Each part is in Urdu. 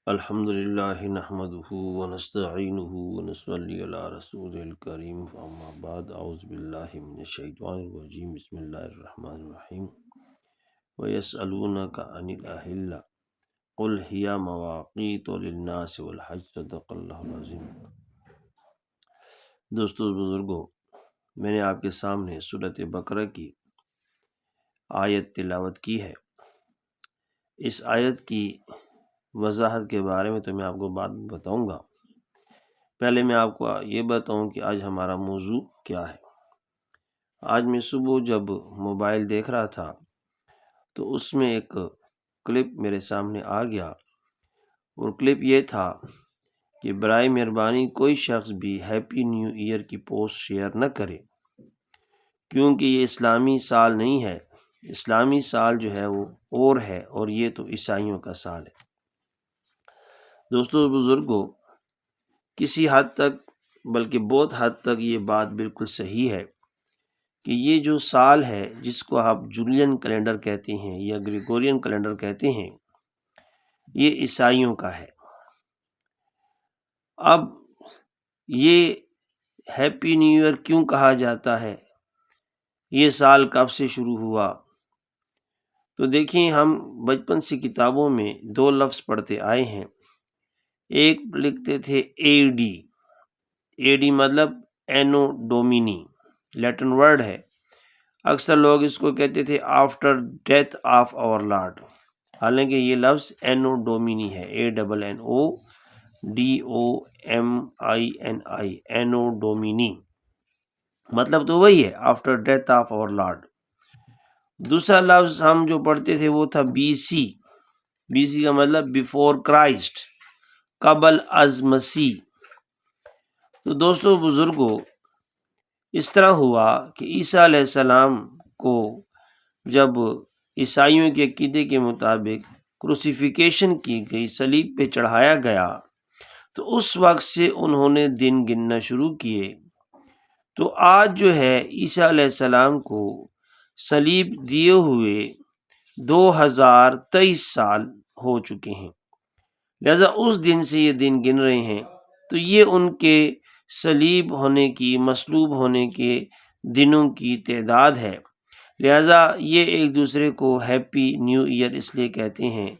الحمدللہ نحمدہ ونستعینہ ونصلی علی رسول الکریم اما بعد اعوذ باللہ من الشیطان الرجیم بسم اللہ الرحمن الرحیم ویسألونک عن الاہلہ قل ہی مواقیت للناس والحج صدق اللہ العظیم۔ دوستو بزرگوں، میں نے آپ کے سامنے سورۃ بقرہ کی آیت تلاوت کی ہے۔ اس آیت کی وضاحت کے بارے میں تو میں آپ کو بات بتاؤں گا۔ پہلے میں آپ کو یہ بتاؤں کہ آج ہمارا موضوع کیا ہے۔ آج میں صبح جب موبائل دیکھ رہا تھا تو اس میں ایک کلپ میرے سامنے آ گیا، اور کلپ یہ تھا کہ برائے مہربانی کوئی شخص بھی ہیپی نیو ایئر کی پوسٹ شیئر نہ کرے، کیونکہ یہ اسلامی سال نہیں ہے۔ اسلامی سال جو ہے وہ اور ہے، اور یہ تو عیسائیوں کا سال ہے۔ دوستو بزرگوں، کسی حد تک بلکہ بہت حد تک یہ بات بالکل صحیح ہے کہ یہ جو سال ہے جس کو آپ جولین کیلنڈر کہتے ہیں یا گریگورین کیلنڈر کہتے ہیں، یہ عیسائیوں کا ہے۔ اب یہ ہیپی نیو ایئر کیوں کہا جاتا ہے؟ یہ سال کب سے شروع ہوا؟ تو دیکھیں، ہم بچپن سے کتابوں میں دو لفظ پڑھتے آئے ہیں۔ ایک لکھتے تھے اے ڈی مطلب اینو ڈومینی، لیٹن ورڈ ہے۔ اکثر لوگ اس کو کہتے تھے after death of our Lord, حالانکہ یہ لفظ اینو ڈومینی ہے، ANNODOMINI، اینو ڈومینی مطلب تو وہی ہے، after death of our Lord. دوسرا لفظ ہم جو پڑھتے تھے وہ تھا بی سی کا مطلب بیفور کرائسٹ، قبل از مسیح۔ تو دوستو بزرگوں، اس طرح ہوا کہ عیسیٰ علیہ السلام کو جب عیسائیوں کے عقیدے کے مطابق کروسیفیکیشن کی گئی، صلیب پہ چڑھایا گیا، تو اس وقت سے انہوں نے دن گننا شروع کیے۔ تو آج جو ہے عیسیٰ علیہ السلام کو صلیب دیے ہوئے 2023 سال ہو چکے ہیں، لہذا اس دن سے یہ دن گن رہے ہیں۔ تو یہ ان کے صلیب ہونے کی، مصلوب ہونے کے دنوں کی تعداد ہے، لہذا یہ ایک دوسرے کو ہیپی نیو ایئر اس لیے کہتے ہیں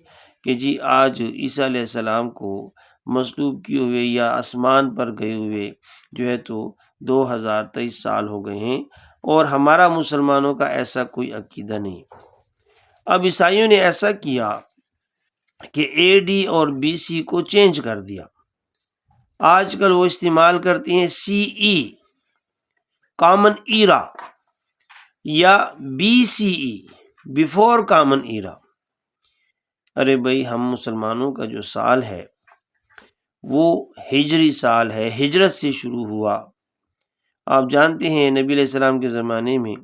کہ جی آج عیسیٰ علیہ السلام کو مصلوب کیے ہوئے یا آسمان پر گئے ہوئے جو ہے تو 2023 سال ہو گئے ہیں، اور ہمارا مسلمانوں کا ایسا کوئی عقیدہ نہیں۔ اب عیسائیوں نے ایسا کیا کہ AD اور BC کو چینج کر دیا۔ آج کل وہ استعمال کرتے ہیں CE، کامن ایرا، یا BCE، بیفور کامن ایرا۔ ارے بھائی، ہم مسلمانوں کا جو سال ہے وہ ہجری سال ہے، ہجرت سے شروع ہوا۔ آپ جانتے ہیں نبی علیہ السلام کے زمانے میں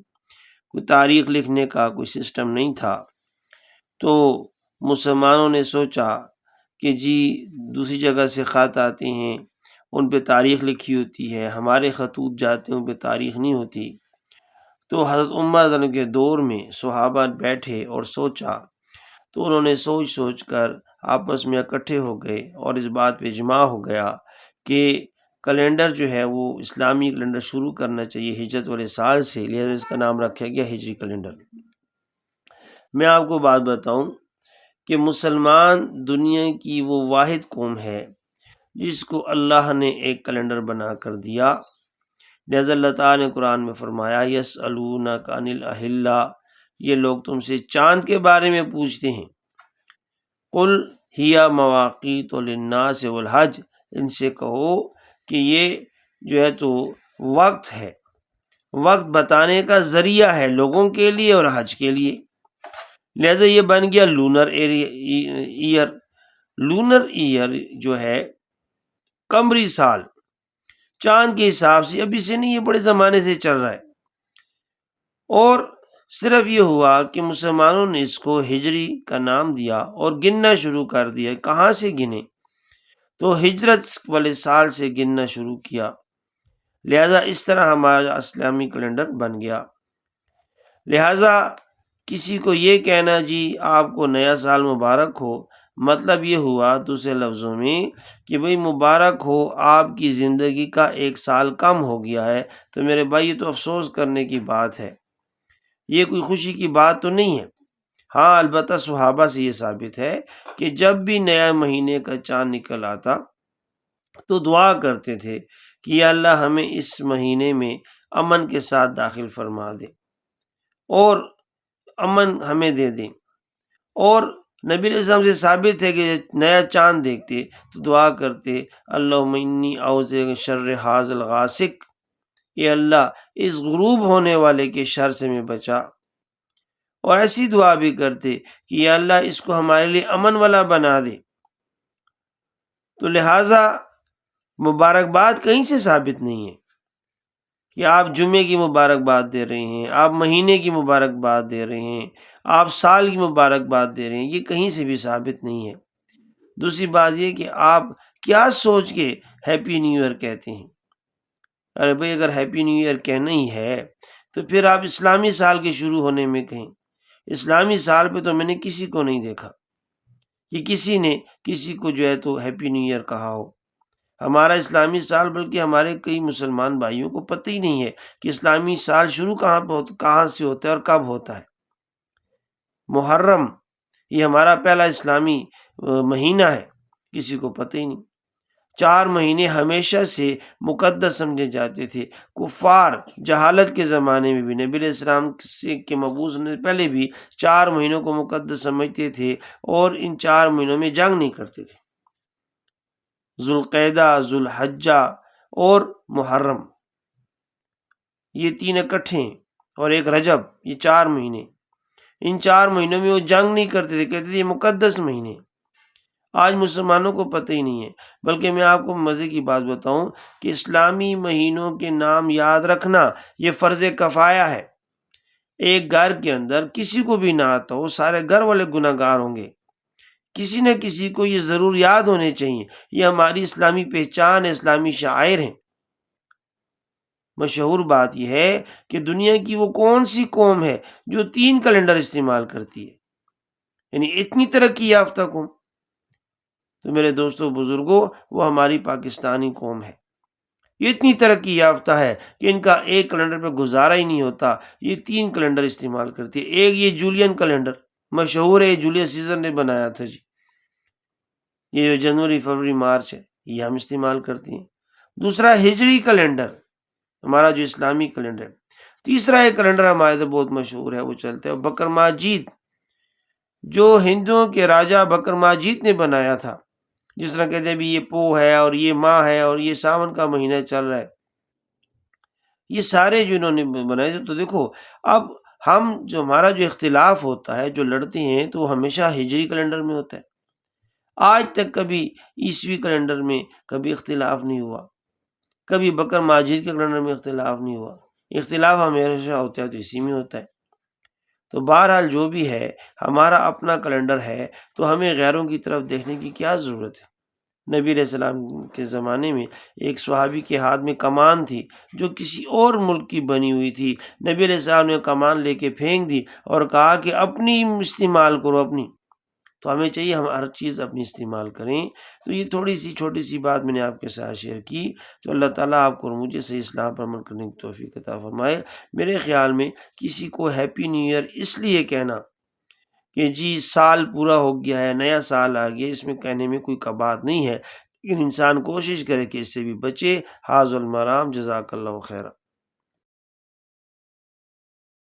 کوئی تاریخ لکھنے کا کوئی سسٹم نہیں تھا، تو مسلمانوں نے سوچا کہ جی دوسری جگہ سے خط آتے ہیں، ان پہ تاریخ لکھی ہوتی ہے، ہمارے خطوط جاتے ہیں ان پہ تاریخ نہیں ہوتی۔ تو حضرت عمر رضی اللہ عنہ کے دور میں صحابہ بیٹھے اور سوچا، تو انہوں نے سوچ کر آپس میں اکٹھے ہو گئے، اور اس بات پہ اجماع ہو گیا کہ کیلنڈر جو ہے وہ اسلامی کیلنڈر شروع کرنا چاہیے ہجرت والے سال سے، لہذا اس کا نام رکھا گیا ہجری کیلنڈر۔ میں آپ کو بات بتاؤں کہ مسلمان دنیا کی وہ واحد قوم ہے جس کو اللہ نے ایک کیلنڈر بنا کر دیا، لہذا اللہ تعالیٰ نے قرآن میں فرمایا یسألونک عن الاہلہ، یہ لوگ تم سے چاند کے بارے میں پوچھتے ہیں، قل ہی مواقیت للناس والحج، ان سے کہو کہ یہ جو ہے تو وقت ہے، وقت بتانے کا ذریعہ ہے لوگوں کے لیے اور حج کے لیے، لہذا یہ بن گیا لونر ایئر۔ لونر ایئر جو ہے قمری سال، چاند کے حساب سے ابھی سے نہیں، یہ بڑے زمانے سے چل رہا ہے، اور صرف یہ ہوا کہ مسلمانوں نے اس کو ہجری کا نام دیا اور گننا شروع کر دیا۔ کہاں سے گنے؟ تو ہجرت والے سال سے گننا شروع کیا، لہذا اس طرح ہمارا اسلامی کیلنڈر بن گیا۔ لہذا کسی کو یہ کہنا جی آپ کو نیا سال مبارک ہو، مطلب یہ ہوا دوسرے لفظوں میں کہ بھئی مبارک ہو، آپ کی زندگی کا 1 سال کم ہو گیا ہے۔ تو میرے بھائی، یہ تو افسوس کرنے کی بات ہے، یہ کوئی خوشی کی بات تو نہیں ہے۔ ہاں البتہ صحابہ سے یہ ثابت ہے کہ جب بھی نیا مہینے کا چاند نکل آتا تو دعا کرتے تھے کہ یا اللہ ہمیں اس مہینے میں امن کے ساتھ داخل فرما دے اور امن ہمیں دے دیں۔ اور نبی علیہ السلام سے ثابت ہے کہ نیا چاند دیکھتے تو دعا کرتے اللہم انی اعوذ بک من شر ھذا الغاسق، اے اللہ اس غروب ہونے والے کے شر سے میں بچا۔ اور ایسی دعا بھی کرتے کہ یا اللہ اس کو ہمارے لیے امن والا بنا دے۔ تو لہٰذا مبارکباد کہیں سے ثابت نہیں ہے کہ آپ جمعے کی مبارکباد دے رہے ہیں، آپ مہینے کی مبارکباد دے رہے ہیں، آپ سال کی مبارکباد دے رہے ہیں، یہ کہیں سے بھی ثابت نہیں ہے۔ دوسری بات یہ کہ آپ کیا سوچ کے ہیپی نیو ایئر کہتے ہیں؟ ارے بھائی اگر ہیپی نیو ایئر کہنا ہی ہے تو پھر آپ اسلامی سال کے شروع ہونے میں کہیں۔ اسلامی سال پہ تو میں نے کسی کو نہیں دیکھا کہ کسی نے کسی کو جو ہے تو ہیپی نیو ایئر کہا ہو۔ ہمارا اسلامی سال بلکہ ہمارے کئی مسلمان بھائیوں کو پتہ ہی نہیں ہے کہ اسلامی سال شروع کہاں سے ہوتا ہے اور کب ہوتا ہے۔ محرم یہ ہمارا پہلا اسلامی مہینہ ہے، کسی کو پتہ ہی نہیں۔ 4 مہینے ہمیشہ سے مقدس سمجھے جاتے تھے۔ کفار جہالت کے زمانے میں بھی نبی علیہ السلام کے مبعوث ہونے سے پہلے بھی 4 مہینوں کو مقدس سمجھتے تھے اور ان 4 مہینوں میں جنگ نہیں کرتے تھے۔ ذوالقعدہ، ذوالحجہ اور محرم یہ 3 اکٹھے ہیں، اور ایک رجب، یہ 4 مہینے۔ ان 4 مہینوں میں وہ جنگ نہیں کرتے تھے، کہتے تھے یہ مقدس مہینے۔ آج مسلمانوں کو پتہ ہی نہیں ہے۔ بلکہ میں آپ کو مزے کی بات بتاؤں کہ اسلامی مہینوں کے نام یاد رکھنا یہ فرض کفایہ ہے۔ ایک گھر کے اندر کسی کو بھی نہ آتا ہو، سارے گھر والے گناہ گار ہوں گے، کسی نہ کسی کو یہ ضرور یاد ہونے چاہیے۔ یہ ہماری اسلامی پہچان ہے، اسلامی شعائر ہیں۔ مشہور بات یہ ہے کہ دنیا کی وہ کون سی قوم ہے جو 3 کیلنڈر استعمال کرتی ہے، یعنی اتنی ترقی یافتہ قوم۔ تو میرے دوستو بزرگوں، وہ ہماری پاکستانی قوم ہے، یہ اتنی ترقی یافتہ ہے کہ ان کا ایک کیلنڈر پہ گزارا ہی نہیں ہوتا، یہ 3 کیلنڈر استعمال کرتی ہے۔ ایک یہ جولین کیلنڈر مشہور ہے، جولیس سیزر نے بنایا تھا جی، یہ جو جنوری فروری مارچ ہے یہ ہم استعمال کرتے ہیں۔ دوسرا ہجری کیلنڈر ہمارا جو اسلامی کیلنڈر ہے۔ تیسرا ایک کیلنڈر ہمارے تو بہت مشہور ہے، وہ چلتا ہے بکر ماجید، جو ہندوؤں کے راجہ بکر ماجید نے بنایا تھا۔ جس طرح کہتے ہیں بھی یہ پو ہے اور یہ ماہ ہے اور یہ ساون کا مہینہ چل رہا ہے، یہ سارے جو انہوں نے بنائے تھے۔ تو دیکھو اب ہم جو ہمارا جو اختلاف ہوتا ہے، جو لڑتے ہیں، تو وہ ہمیشہ ہجری کیلنڈر میں ہوتا ہے۔ آج تک کبھی عیسوی کیلنڈر میں کبھی اختلاف نہیں ہوا، کبھی بکر ماجید کے کیلنڈر میں اختلاف نہیں ہوا۔ اختلاف ہمیشہ ہوتا ہے تو اسی میں ہوتا ہے۔ تو بہرحال جو بھی ہے، ہمارا اپنا کیلنڈر ہے، تو ہمیں غیروں کی طرف دیکھنے کی کیا ضرورت ہے؟ نبی علیہ السلام کے زمانے میں ایک صحابی کے ہاتھ میں کمان تھی جو کسی اور ملک کی بنی ہوئی تھی۔ نبی علیہ السلام نے کمان لے کے پھینک دی اور کہا کہ اپنی استعمال کرو اپنی۔ تو ہمیں چاہیے ہم ہر چیز اپنی استعمال کریں۔ تو یہ تھوڑی سی چھوٹی سی بات میں نے آپ کے ساتھ شیئر کی۔ تو اللہ تعالیٰ آپ کو اور مجھے صحیح اسلام پر عمل کرنے کی توفیق عطا فرمائے۔ میرے خیال میں کسی کو ہیپی نیو ایئر اس لیے کہنا کہ جی سال پورا ہو گیا ہے، نیا سال آ گیا، اس میں کہنے میں کوئی کبات نہیں ہے، لیکن انسان کوشش کرے کہ اس سے بھی بچے۔ حاذ المرام، جزاک اللہ خیرہ۔